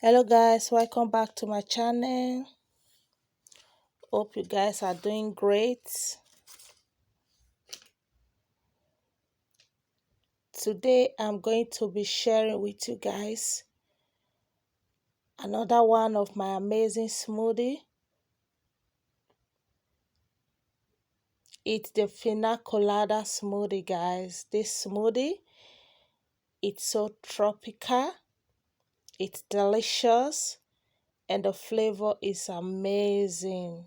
Hello guys, welcome back to my channel. Hope you guys are doing great. Today I'm going to be sharing with you guys another one of my amazing smoothie. It's the Pina Colada Smoothie, guys. This smoothie, it's so tropical, it's delicious, and the flavor is amazing.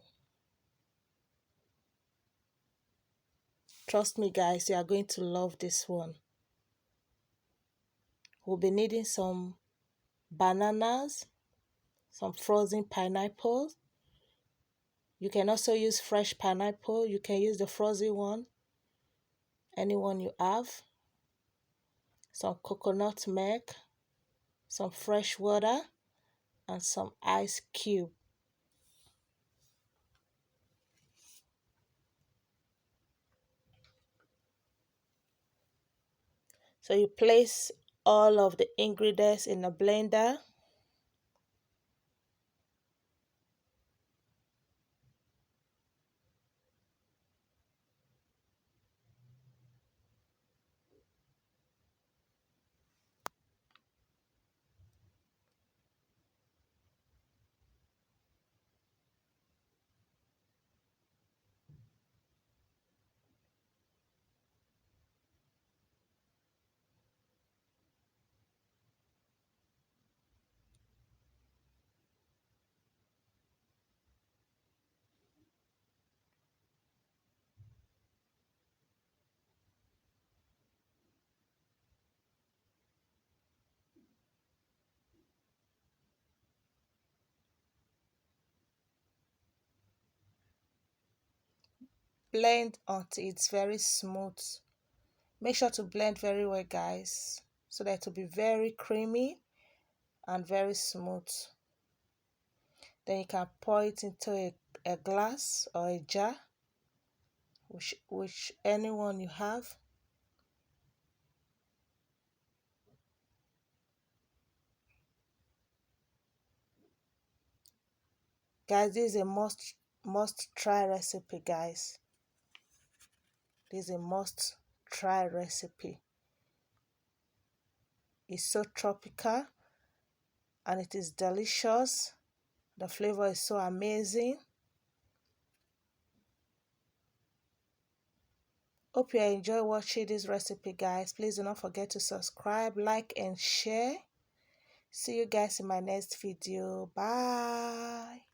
Trust me guys, you are going to love this one. We'll be needing some bananas, some frozen pineapples. You can also use fresh pineapple. You can use the frozen one, anyone you have. Some coconut milk, some fresh water, and some ice cube. So you place all of the ingredients in a blender. Blend until it's very smooth. Make sure to blend very well, guys, so that it will be very creamy and very smooth. Then you can pour it into a glass or a jar, which anyone you have. Guys, this is a must try recipe, guys. This is a must try recipe. It's so tropical and it is delicious. The flavor is so amazing. Hope you enjoy watching this recipe, guys. Please do not forget to subscribe, like, and share. See you guys in my next video. Bye.